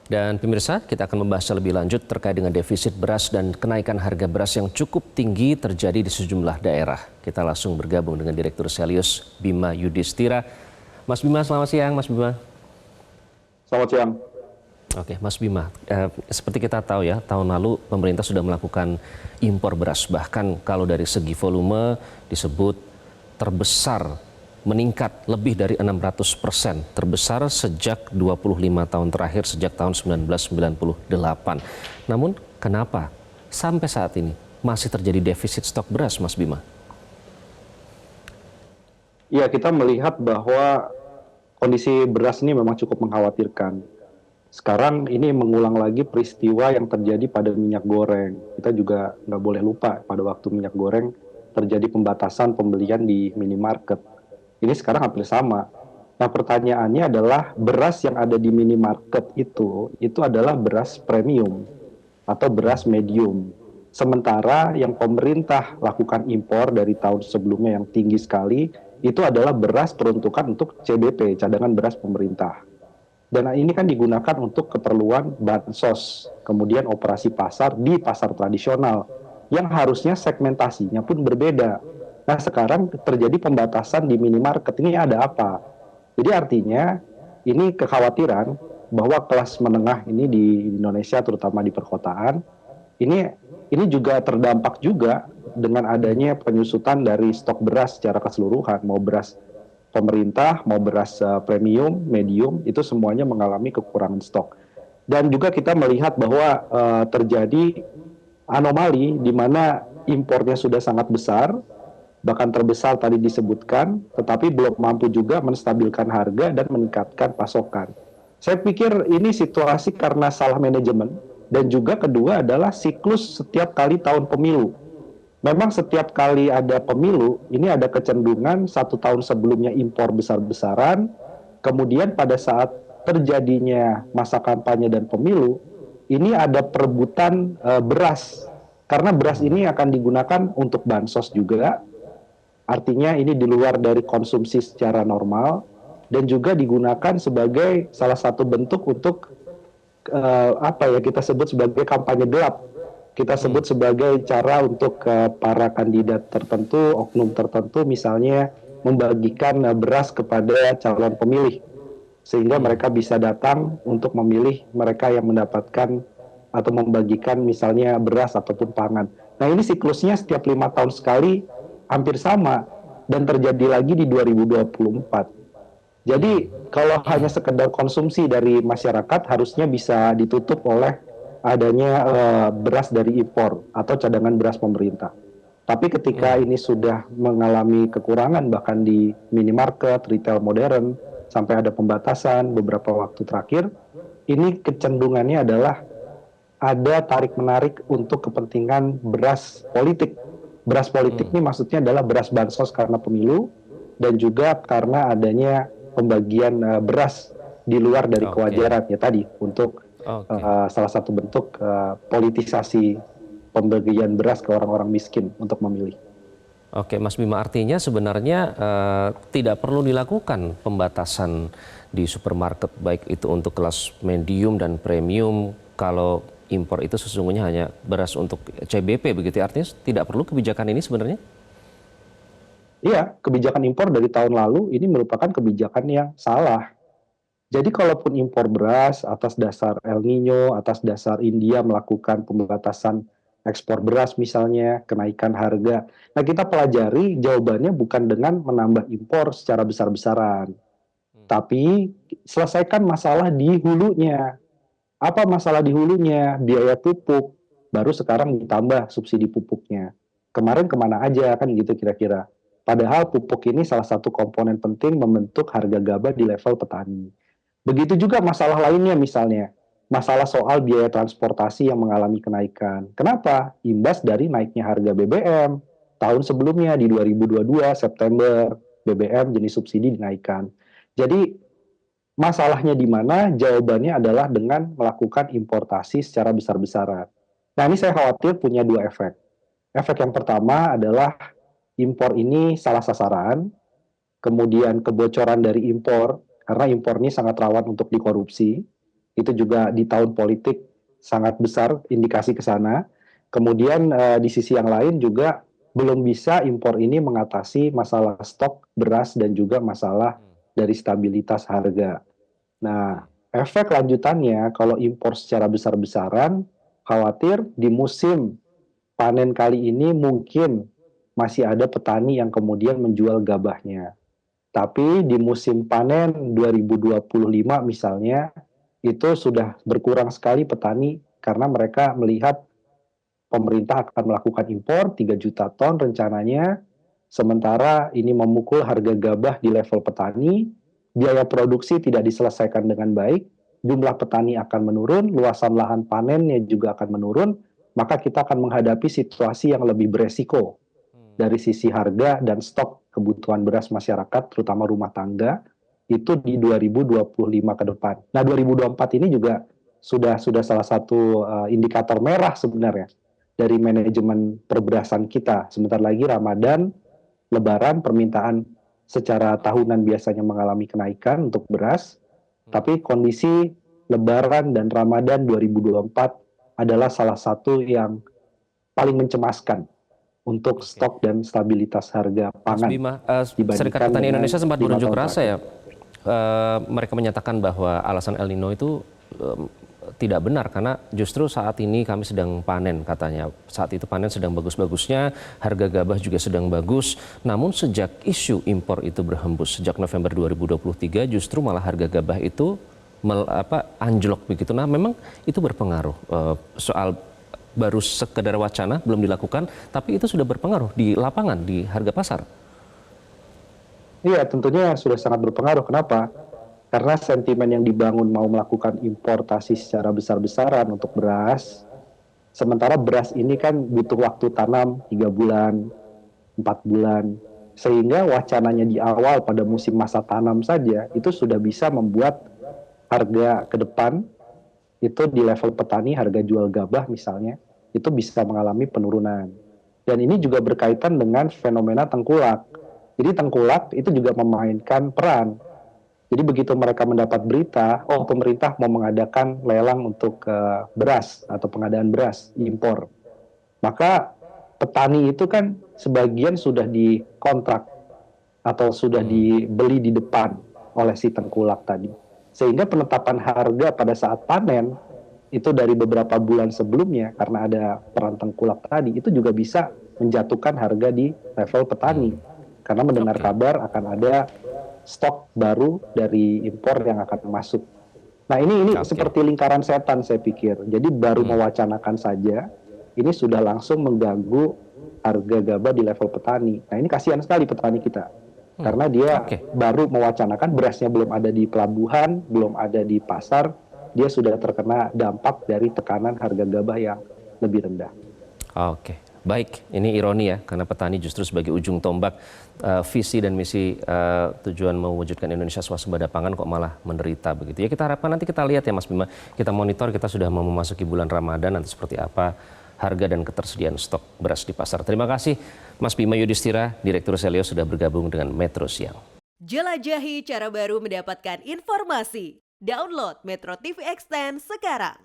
Dan pemirsa, kita akan membahas lebih lanjut terkait dengan defisit beras dan kenaikan harga beras yang cukup tinggi terjadi di sejumlah daerah. Kita langsung bergabung dengan Direktur Selyus Bima Yudhistira. Mas Bima, selamat siang Mas Bima. Selamat siang. Oke, Mas Bima, seperti kita tahu ya, tahun lalu pemerintah sudah melakukan impor beras. Bahkan kalau dari segi volume disebut terbesar, meningkat lebih dari 600%, terbesar sejak 25 tahun terakhir, sejak tahun 1998. Namun kenapa sampai saat ini masih terjadi defisit stok beras, Mas Bima? Ya, kita melihat bahwa kondisi beras ini memang cukup mengkhawatirkan. Sekarang ini mengulang lagi peristiwa yang terjadi pada minyak goreng. Kita juga nggak boleh lupa pada waktu minyak goreng terjadi pembatasan pembelian di minimarket. Ini sekarang hampir sama. Nah, pertanyaannya adalah beras yang ada di minimarket itu adalah beras premium atau beras medium. Sementara yang pemerintah lakukan impor dari tahun sebelumnya yang tinggi sekali, itu adalah beras peruntukan untuk CBP, cadangan beras pemerintah. Dan ini kan digunakan untuk keperluan bansos, kemudian operasi pasar di pasar tradisional, yang harusnya segmentasinya pun berbeda. Nah, sekarang terjadi pembatasan di minimarket, ini ada apa? Jadi artinya, ini kekhawatiran bahwa kelas menengah ini di Indonesia, terutama di perkotaan, ini juga terdampak juga dengan adanya penyusutan dari stok beras secara keseluruhan, mau beras pemerintah, mau beras premium, medium, itu semuanya mengalami kekurangan stok. Dan juga kita melihat bahwa terjadi anomali di mana impornya sudah sangat besar, bahkan terbesar tadi disebutkan, tetapi belum mampu juga menstabilkan harga dan meningkatkan pasokan. Saya pikir ini situasi karena salah manajemen, dan juga kedua adalah siklus setiap kali tahun pemilu. Memang setiap kali ada pemilu, ini ada kecenderungan satu tahun sebelumnya impor besar-besaran, kemudian pada saat terjadinya masa kampanye dan pemilu, ini ada perebutan beras, karena beras ini akan digunakan untuk bansos juga, artinya ini di luar dari konsumsi secara normal, dan juga digunakan sebagai salah satu bentuk untuk kita sebut sebagai kampanye gelap. Kita sebut sebagai cara untuk para kandidat tertentu, oknum tertentu, misalnya membagikan beras kepada calon pemilih, sehingga mereka bisa datang untuk memilih mereka yang mendapatkan atau membagikan misalnya beras ataupun pangan. Nah, ini siklusnya setiap 5 tahun sekali hampir sama, dan terjadi lagi di 2024. Jadi kalau hanya sekedar konsumsi dari masyarakat, harusnya bisa ditutup oleh adanya beras dari impor atau cadangan beras pemerintah. Tapi ketika ini sudah mengalami kekurangan, bahkan di minimarket, retail modern, sampai ada pembatasan beberapa waktu terakhir, ini kecenderungannya adalah ada tarik-menarik untuk kepentingan beras politik. Beras politik ini maksudnya adalah beras bansos karena pemilu, dan juga karena adanya pembagian beras di luar dari kewajaran ya tadi, untuk salah satu bentuk politisasi pembagian beras ke orang-orang miskin untuk memilih. Oke, Mas Bima, artinya sebenarnya tidak perlu dilakukan pembatasan di supermarket, baik itu untuk kelas medium dan premium, kalau impor itu sesungguhnya hanya beras untuk CBP, begitu ya? Artinya tidak perlu kebijakan ini sebenarnya? Iya, kebijakan impor dari tahun lalu ini merupakan kebijakan yang salah. Jadi kalaupun impor beras atas dasar El Nino, atas dasar India melakukan pembatasan ekspor beras misalnya, kenaikan harga. Nah, kita pelajari jawabannya bukan dengan menambah impor secara besar-besaran, tapi selesaikan masalah di hulunya. Apa masalah di hulunya? Biaya pupuk, baru sekarang ditambah subsidi pupuknya. Kemarin kemana aja kan gitu kira-kira. Padahal pupuk ini salah satu komponen penting membentuk harga gabah di level petani. Begitu juga masalah lainnya, misalnya masalah soal biaya transportasi yang mengalami kenaikan. Kenapa? Imbas dari naiknya harga BBM. Tahun sebelumnya di 2022 September, BBM jenis subsidi dinaikkan. Jadi masalahnya di mana? Jawabannya adalah dengan melakukan importasi secara besar-besaran. Nah, ini saya khawatir punya dua efek. Efek yang pertama adalah impor ini salah sasaran, kemudian kebocoran dari impor, karena impor ini sangat rawan untuk dikorupsi. Itu juga di tahun politik sangat besar indikasi ke sana. Kemudian di sisi yang lain juga belum bisa impor ini mengatasi masalah stok beras dan juga masalah dari stabilitas harga. Nah, efek lanjutannya kalau impor secara besar-besaran, khawatir di musim panen kali ini mungkin masih ada petani yang kemudian menjual gabahnya. Tapi di musim panen 2025 misalnya, itu sudah berkurang sekali petani karena mereka melihat pemerintah akan melakukan impor 3 juta ton rencananya, sementara ini memukul harga gabah di level petani, biaya produksi tidak diselesaikan dengan baik, jumlah petani akan menurun, luasan lahan panennya juga akan menurun, maka kita akan menghadapi situasi yang lebih beresiko dari sisi harga dan stok kebutuhan beras masyarakat, terutama rumah tangga, itu di 2025 ke depan. Nah, 2024 ini juga sudah salah satu indikator merah sebenarnya dari manajemen perberasan kita. Sebentar lagi Ramadan, Lebaran, permintaan secara tahunan biasanya mengalami kenaikan untuk beras, tapi kondisi Lebaran dan Ramadan 2024 adalah salah satu yang paling mencemaskan untuk stok dan stabilitas harga Mas pangan. Bima, Serikat Dibandingkan Petani dengan Indonesia sempat 5 berunjuk tahun rasa ya. terakhir. Mereka menyatakan bahwa alasan El Nino itu tidak benar karena justru saat ini kami sedang panen katanya. Saat itu panen sedang bagus-bagusnya, harga gabah juga sedang bagus. Namun sejak isu impor itu berhembus sejak November 2023 justru malah harga gabah itu anjlok begitu. Nah, memang itu berpengaruh soal baru sekedar wacana belum dilakukan, tapi itu sudah berpengaruh di lapangan, di harga pasar. Iya, tentunya sudah sangat berpengaruh. Kenapa? Karena sentimen yang dibangun mau melakukan importasi secara besar-besaran untuk beras, sementara beras ini kan butuh waktu tanam 3 bulan, 4 bulan, sehingga wacananya di awal pada musim masa tanam saja, itu sudah bisa membuat harga ke depan, itu di level petani, harga jual gabah misalnya, itu bisa mengalami penurunan. Dan ini juga berkaitan dengan fenomena tengkulak. Jadi tengkulak itu juga memainkan peran. Jadi begitu mereka mendapat berita, oh pemerintah mau mengadakan lelang untuk beras atau pengadaan beras impor, maka petani itu kan sebagian sudah dikontrak atau sudah dibeli di depan oleh si tengkulak tadi. Sehingga penetapan harga pada saat panen itu dari beberapa bulan sebelumnya karena ada peran tengkulak tadi itu juga bisa menjatuhkan harga di level petani karena mendengar kabar akan ada stok baru dari impor yang akan masuk. Nah ini seperti lingkaran setan saya pikir. Jadi baru mewacanakan saja, ini sudah langsung mengganggu harga gabah di level petani. Nah ini kasihan sekali petani kita. Karena dia baru mewacanakan, berasnya belum ada di pelabuhan, belum ada di pasar, dia sudah terkena dampak dari tekanan harga gabah yang lebih rendah. Oke. Baik, ini ironi ya, karena petani justru sebagai ujung tombak visi dan misi tujuan mewujudkan Indonesia swasembada pangan kok malah menderita begitu. Ya kita harapkan nanti kita lihat ya Mas Bima, kita monitor, kita sudah mau memasuki bulan Ramadan, nanti seperti apa harga dan ketersediaan stok beras di pasar. Terima kasih Mas Bima Yudhistira, Direktur Seleo sudah bergabung dengan Metro Siang. Jelajahi cara baru mendapatkan informasi. Download Metro TV Extend sekarang.